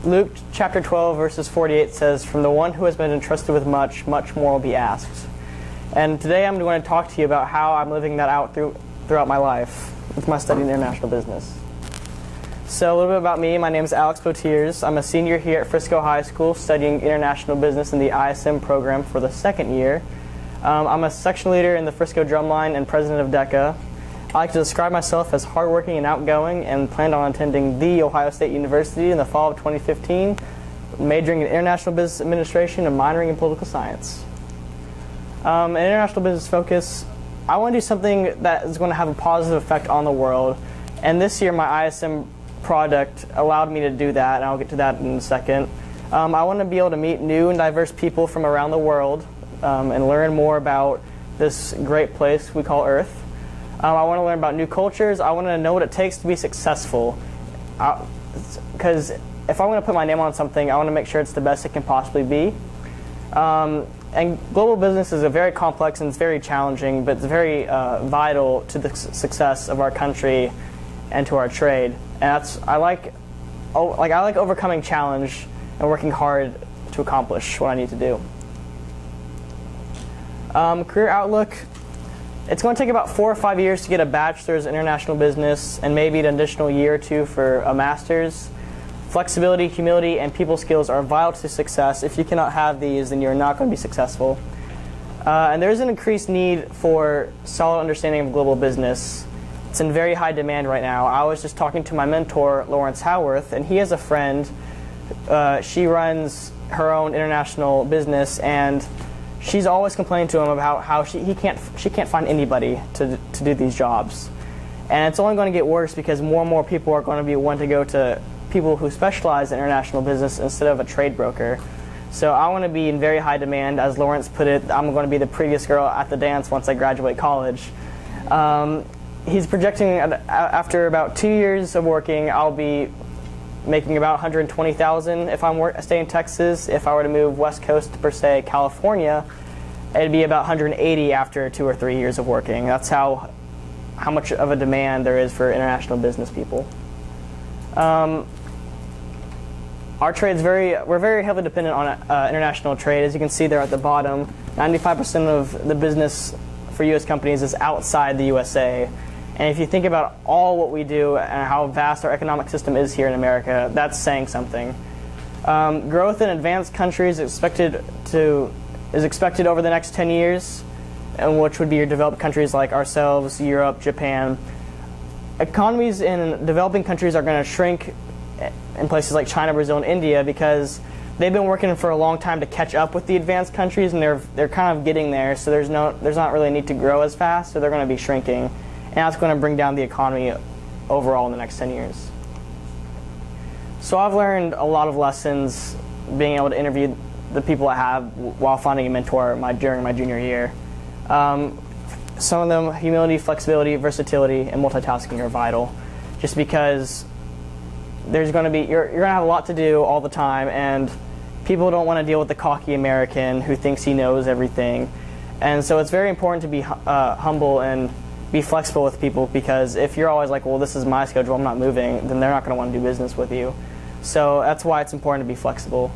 Luke chapter 12, verses 48 says, "From the one who has been entrusted with much, much more will be asked." And today I'm going to talk to you about how I'm living that out throughout my life with my study in international business. So a little bit about me. My name is Alex Potiers. I'm a senior here at Frisco High School studying international business in the ISM program for the second year. I'm a section leader in the Frisco Drumline and president of DECA. I like to describe myself as hardworking and outgoing, and planned on attending The Ohio State University in the fall of 2015, majoring in international business administration and minoring in political science. An international business focus, I want to do something that is going to have a positive effect on the world, and this year my ISM product allowed me to do that, and I'll get to that in a second. I want to be able to meet new and diverse people from around the world and learn more about this great place we call Earth. I want to learn about new cultures. I want to know what it takes to be successful. Because if I want to put my name on something, I want to make sure it's the best it can possibly be. And global business is a very complex and it's very challenging, but it's very vital to the success of our country and to our trade. And I like overcoming challenge and working hard to accomplish what I need to do. Career outlook. It's going to take about 4 or 5 years to get a bachelor's in international business and maybe an additional year or two for a master's. Flexibility, humility, and people skills are vital to success. If you cannot have these, then you're not going to be successful. And there's an increased need for solid understanding of global business. It's in very high demand right now. I was just talking to my mentor, Lawrence Howarth, and he has a friend. She runs her own international business, and she's always complaining to him about how she can't find anybody to do these jobs. And it's only going to get worse because more and more people are going to be wanting to go to people who specialize in international business instead of a trade broker. So I want to be in very high demand. As Lawrence put it, I'm going to be the prettiest girl at the dance once I graduate college. He's projecting after about 2 years of working, I'll be making about $120,000 if I stay in Texas. If I were to move west coast to, per se, California, it'd be about $180,000 after 2 or 3 years of working. That's how much of a demand there is for international business people. Our trade's we're very heavily dependent on international trade. As you can see there at the bottom, 95% of the business for U.S. companies is outside the USA. And if you think about all what we do and how vast our economic system is here in America, that's saying something. Growth in advanced countries is expected over the next 10 years, and which would be your developed countries like ourselves, Europe, Japan. Economies in developing countries are going to shrink in places like China, Brazil, and India because they've been working for a long time to catch up with the advanced countries, and they're kind of getting there. So there's not really a need to grow as fast, so they're going to be shrinking. And that's going to bring down the economy overall in the next 10 years. So I've learned a lot of lessons being able to interview the people I have while finding a mentor during my junior year. Some of them, humility, flexibility, versatility, and multitasking are vital. Just because you're going to have a lot to do all the time, and people don't want to deal with the cocky American who thinks he knows everything. And so it's very important to be humble and be flexible with people, because if you're always like, well, this is my schedule, I'm not moving, then they're not going to want to do business with you. So that's why it's important to be flexible.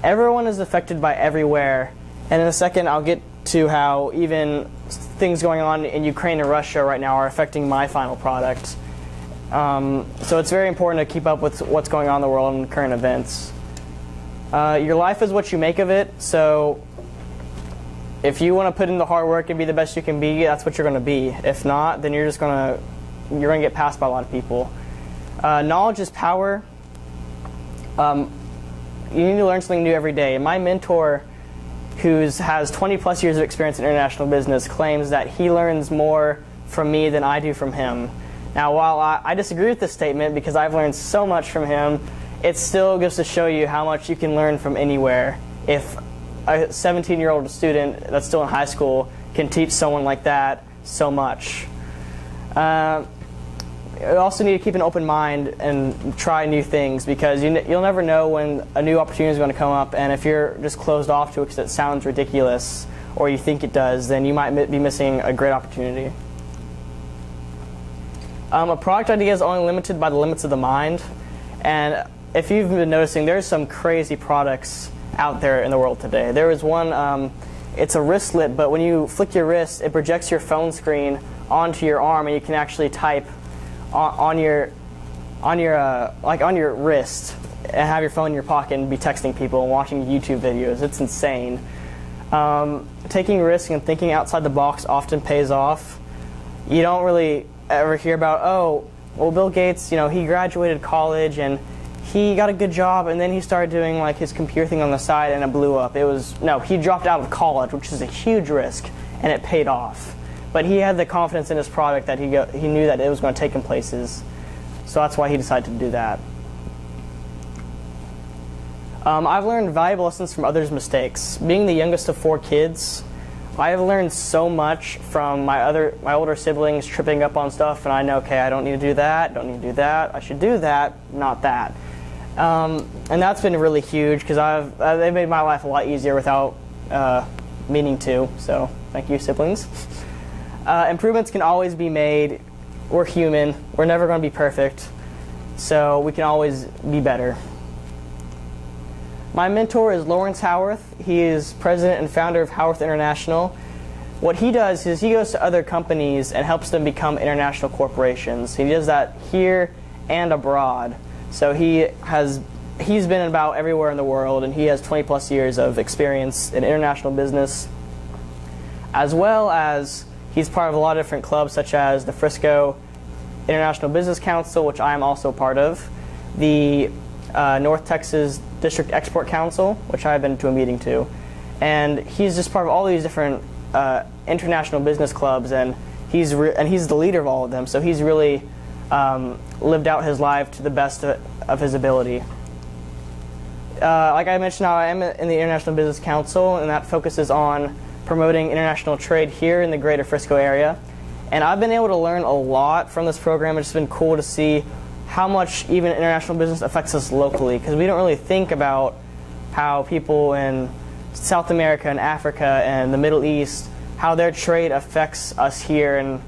Everyone is affected by everywhere, and in a second I'll get to how even things going on in Ukraine and Russia right now are affecting my final product. So it's very important to keep up with what's going on in the world and current events. Your life is what you make of it, so if you want to put in the hard work and be the best you can be, that's what you're going to be. If not, then you're going to get passed by a lot of people. Knowledge is power. You need to learn something new every day. My mentor, who has 20 plus years of experience in international business, claims that he learns more from me than I do from him. Now, while I disagree with this statement because I've learned so much from him, it still goes to show you how much you can learn from anywhere. If a 17-year-old student that's still in high school can teach someone like that so much. You also need to keep an open mind and try new things, because you'll never know when a new opportunity is going to come up, and if you're just closed off to it because it sounds ridiculous or you think it does, then you might be missing a great opportunity. A product idea is only limited by the limits of the mind, and if you've been noticing, there's some crazy products out there in the world today. There is one, it's a wristlet, but when you flick your wrist, it projects your phone screen onto your arm, and you can actually type on your wrist and have your phone in your pocket and be texting people and watching YouTube videos. It's insane. Taking risks and thinking outside the box often pays off. You don't really ever hear about, oh, well, Bill Gates, he graduated college and he got a good job, and then he started doing like his computer thing on the side and it blew up. He dropped out of college, which is a huge risk, and it paid off. But he had the confidence in his product that he knew that it was going to take him places. So that's why he decided to do that. I've learned valuable lessons from others' mistakes. Being the youngest of 4 kids, I have learned so much from my older siblings tripping up on stuff, and I know, okay, I don't need to do that, don't need to do that, I should do that, not that. And that's been really huge because they've made my life a lot easier without meaning to. So thank you, siblings. Improvements can always be made. We're human. We're never going to be perfect. So we can always be better. My mentor is Lawrence Howarth. He is president and founder of Howarth International. What he does is he goes to other companies and helps them become international corporations. He does that here and abroad. So he's been about everywhere in the world, and he has 20 plus years of experience in international business, as well as he's part of a lot of different clubs, such as the Frisco International Business Council, which I am also part of, the North Texas District Export Council, which I've been to a meeting to, and he's just part of all these different international business clubs, and he's the leader of all of them. So he's really lived out his life to the best of his ability. Like I mentioned, I am in the International Business Council, and that focuses on promoting international trade here in the greater Frisco area. And I've been able to learn a lot from this program. It's been cool to see how much even international business affects us locally, because we don't really think about how people in South America and Africa and the Middle East, how their trade affects us here, and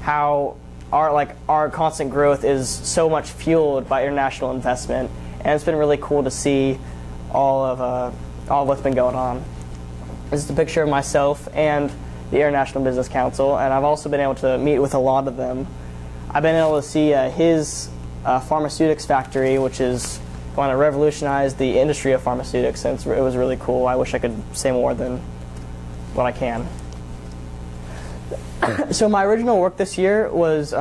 how our constant growth is so much fueled by international investment. And it's been really cool to see all of what's been going on. This is a picture of myself and the International Business Council, and I've also been able to meet with a lot of them. I've been able to see his pharmaceutics factory, which is going to revolutionize the industry of pharmaceutics, and it was really cool. I wish I could say more than what I can. So my original work this year was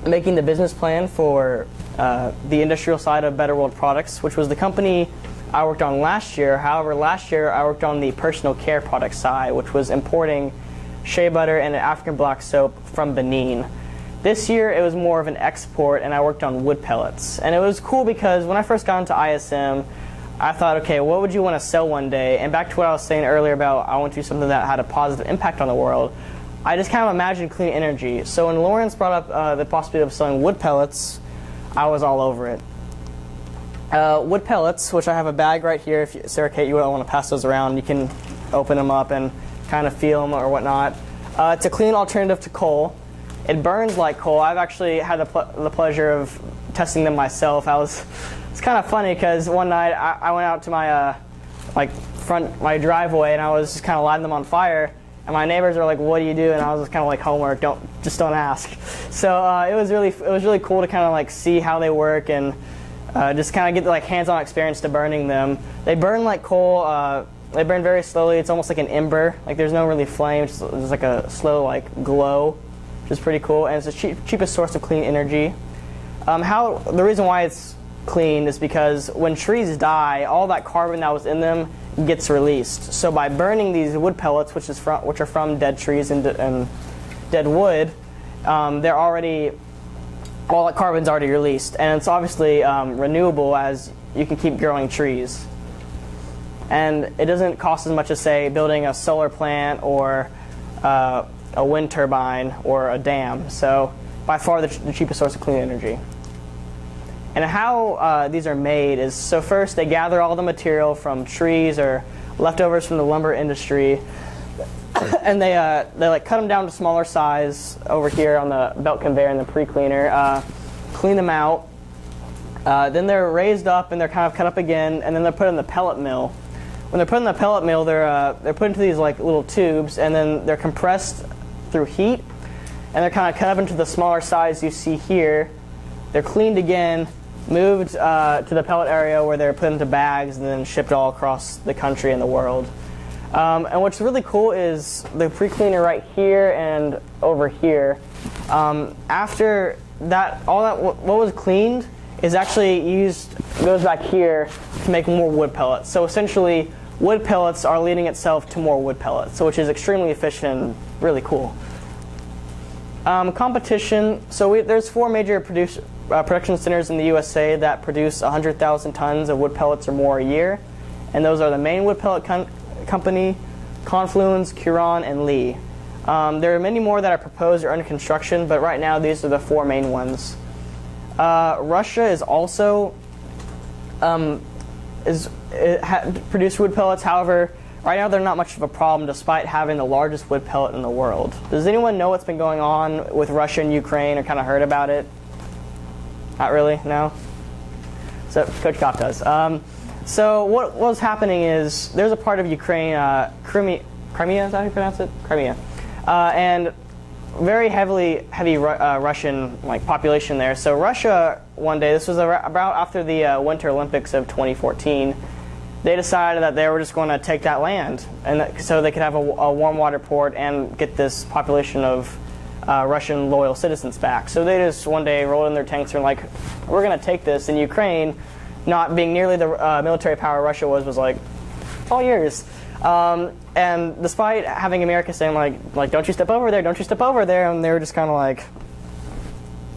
making the business plan for the industrial side of Better World Products, which was the company I worked on last year. However, last year I worked on the personal care product side, which was importing shea butter and African black soap from Benin. This year it was more of an export, and I worked on wood pellets. And it was cool because when I first got into ISM, I thought, okay, what would you want to sell one day? And back to what I was saying earlier about I want to do something that had a positive impact on the world, I just kind of imagined clean energy. So when Lawrence brought up the possibility of selling wood pellets, I was all over it. Wood pellets, which I have a bag right here. If Sarah Kate, you want to pass those around, you can open them up and kind of feel them or whatnot. It's a clean alternative to coal. It burns like coal. I've actually had the pleasure of testing them myself. It's kind of funny because one night I went out to my my driveway, and I was just kind of lighting them on fire. And my neighbors were like, "What do you do?" And I was just kind of like, "Homework. Don't ask." So it was really cool to kind of see how they work and just kind of get the hands-on experience to burning them. They burn like coal. They burn very slowly. It's almost like an ember. There's no really flame. It's just like a slow glow, which is pretty cool. And it's the cheapest source of clean energy. The reason why it's clean is because when trees die, all that carbon that was in them gets released. So by burning these wood pellets, which are from dead trees and dead wood, all that carbon's already released, and it's obviously renewable, as you can keep growing trees. And it doesn't cost as much as, say, building a solar plant or a wind turbine or a dam. So by far the cheapest source of clean energy. And how these are made is, so first they gather all the material from trees or leftovers from the lumber industry, and they cut them down to smaller size over here on the belt conveyor and the pre-cleaner, clean them out, Then they're raised up and they're kind of cut up again, and then they're put in the pellet mill. When they're put in the pellet mill, they're put into these like little tubes, and then they're compressed through heat, and they're kind of cut up into the smaller size you see here. They're cleaned again, moved to the pellet area where they're put into bags and then shipped all across the country and the world. And what's really cool is the pre-cleaner right here and over here. After that, what was cleaned is actually goes back here to make more wood pellets. So essentially, wood pellets are leading itself to more wood pellets, which is extremely efficient and really cool. Competition. So there's 4 major production centers in the USA that produce 100,000 tons of wood pellets or more a year, and those are the Maine Wood Pellet Company, Confluence, Huron, and Lee. There are many more that are proposed or under construction, but right now these are the 4 main ones. Russia is also produce wood pellets. However, right now they're not much of a problem despite having the largest wood pellet in the world. Does anyone know what's been going on with Russia and Ukraine or kind of heard about it? Not really, no? So Coach Kopp does. So what was happening is there's a part of Ukraine, Crimea, is that how you pronounce it? Crimea. And very heavy Russian population there. So Russia, one day, this was about after the Winter Olympics of 2014, they decided that they were just going to take that land, and so they could have a warm water port and get this population of Russian loyal citizens back. So they just one day rolled in their tanks and were like, we're going to take this. And Ukraine, not being nearly the military power Russia was like, all yours. And despite having America saying like don't you step over there, don't you step over there, and they were just kind of like,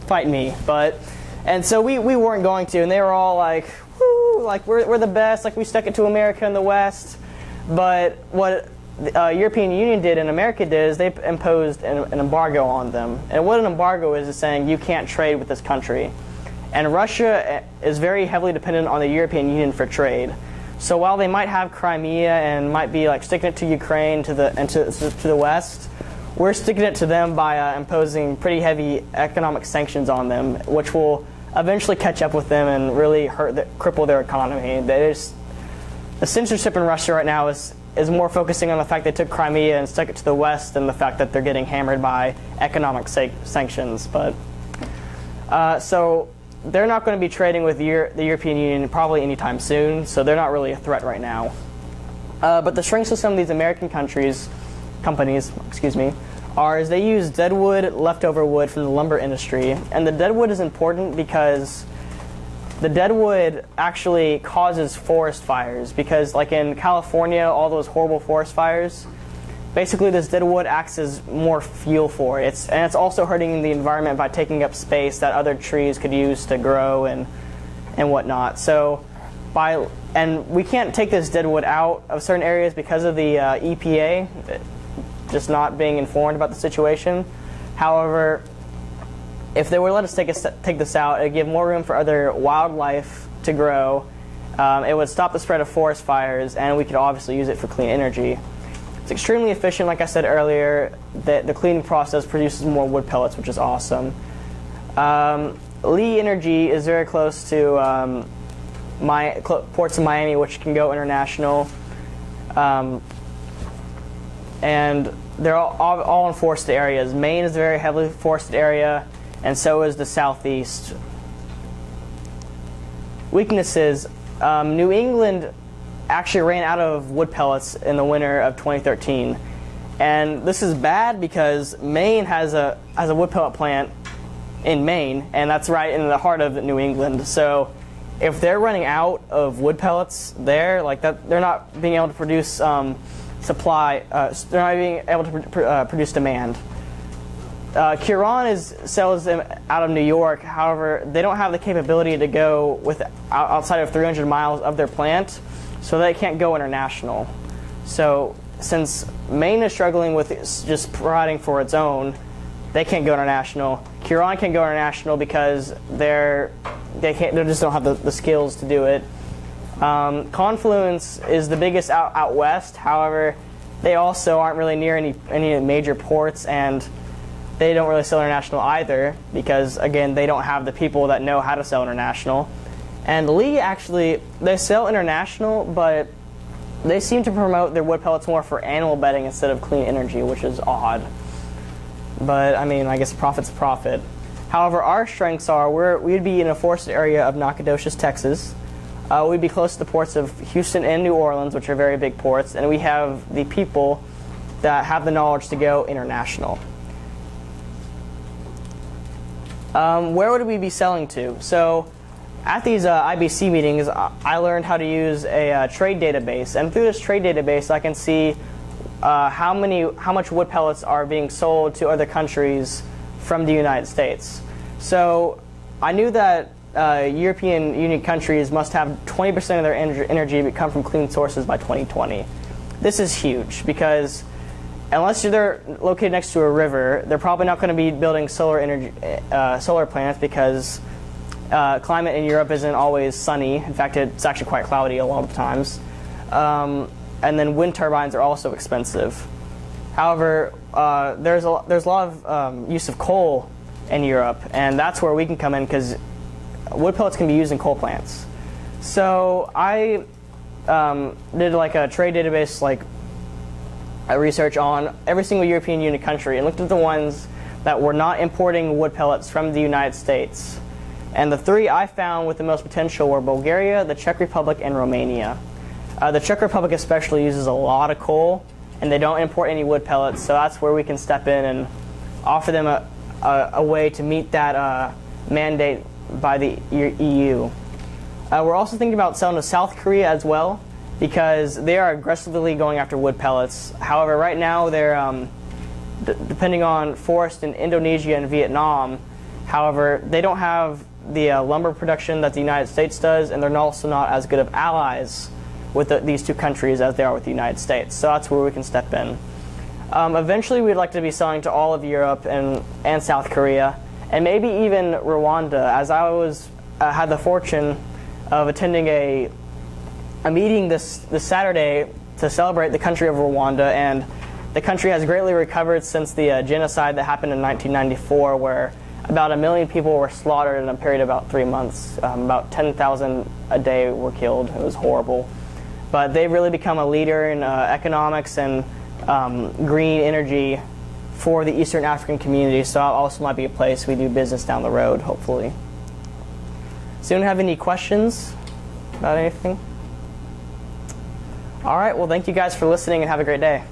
fight me. And so we weren't going to, and they were all like, woo, like we're the best, like we stuck it to America in the West. But what the European Union did and America did is they imposed an embargo on them. And what an embargo is saying you can't trade with this country. And Russia is very heavily dependent on the European Union for trade. So while they might have Crimea and might be like sticking it to Ukraine to the West, we're sticking it to them by imposing pretty heavy economic sanctions on them, which will eventually catch up with them and really cripple their economy. The censorship in Russia right now is more focusing on the fact they took Crimea and stuck it to the West than the fact that they're getting hammered by economic sanctions. But so they're not going to be trading with the European Union probably anytime soon, so they're not really a threat right now. But the strengths of some of these American companies, is they use deadwood, leftover wood from the lumber industry. And the deadwood is important because the deadwood actually causes forest fires. Because like in California, all those horrible forest fires, basically this deadwood acts as more fuel for it. And it's also hurting the environment by taking up space that other trees could use to grow and whatnot. So and we can't take this deadwood out of certain areas because of the EPA just not being informed about the situation. However, if they were to let us take this out, it would give more room for other wildlife to grow. It would stop the spread of forest fires, and we could obviously use it for clean energy. It's extremely efficient, like I said earlier. The cleaning process produces more wood pellets, which is awesome. Lee Energy is very close to ports in Miami, which can go international. And they're all in forested areas. Maine is a very heavily forested area, and so is the Southeast. Weaknesses. New England actually ran out of wood pellets in the winter of 2013. And this is bad because Maine has a wood pellet plant in Maine, and that's right in the heart of New England. So if they're running out of wood pellets there, like that, they're not being able to produce supply. They're not being able to produce demand. Huron sells them out of New York. However, they don't have the capability to go outside of 300 miles of their plant, so they can't go international. So since Maine is struggling with just providing for its own, they can't go international. Huron can go international because they just don't have the skills to do it. Confluence is the biggest out west. However, they also aren't really near any major ports, and they don't really sell international either because, again, they don't have the people that know how to sell international. And Lee actually, they sell international, but they seem to promote their wood pellets more for animal bedding instead of clean energy, which is odd. But I mean, I guess profit's profit. However, our strengths are we'd be in a forested area of Nacogdoches, Texas. We'd be close to the ports of Houston and New Orleans, which are very big ports, and we have the people that have the knowledge to go international. Where would we be selling to? So at these IBC meetings, I learned how to use a trade database, and through this trade database, I can see how much wood pellets are being sold to other countries from the United States. So I knew that European Union countries must have 20% of their energy come from clean sources by 2020. This is huge because unless they're located next to a river, they're probably not going to be building solar plants because climate in Europe isn't always sunny. In fact, it's actually quite cloudy a lot of times. And then wind turbines are also expensive. However, there's a lot of use of coal in Europe, and that's where we can come in because wood pellets can be used in coal plants. So I did like a trade database, like a research on every single European Union country, and looked at the ones that were not importing wood pellets from the United States. And the three I found with the most potential were Bulgaria, the Czech Republic, and Romania. The Czech Republic especially uses a lot of coal, and they don't import any wood pellets, so that's where we can step in and offer them a way to meet that mandate by the EU. We're also thinking about selling to South Korea as well, because they are aggressively going after wood pellets. However, right now they're depending on forest in Indonesia and Vietnam. However, they don't have the lumber production that the United States does, and they're also not as good of allies with these two countries as they are with the United States. So that's where we can step in. Eventually, we'd like to be selling to all of Europe and South Korea, and maybe even Rwanda, as I had the fortune of attending a meeting this Saturday to celebrate the country of Rwanda, and the country has greatly recovered since the genocide that happened in 1994, where about 1 million people were slaughtered in a period of about 3 months. About 10,000 a day were killed. It was horrible. But they've really become a leader in economics and green energy for the Eastern African community, so it also might be a place we do business down the road, hopefully. Does anyone have any questions about anything? All right, well, thank you guys for listening and have a great day.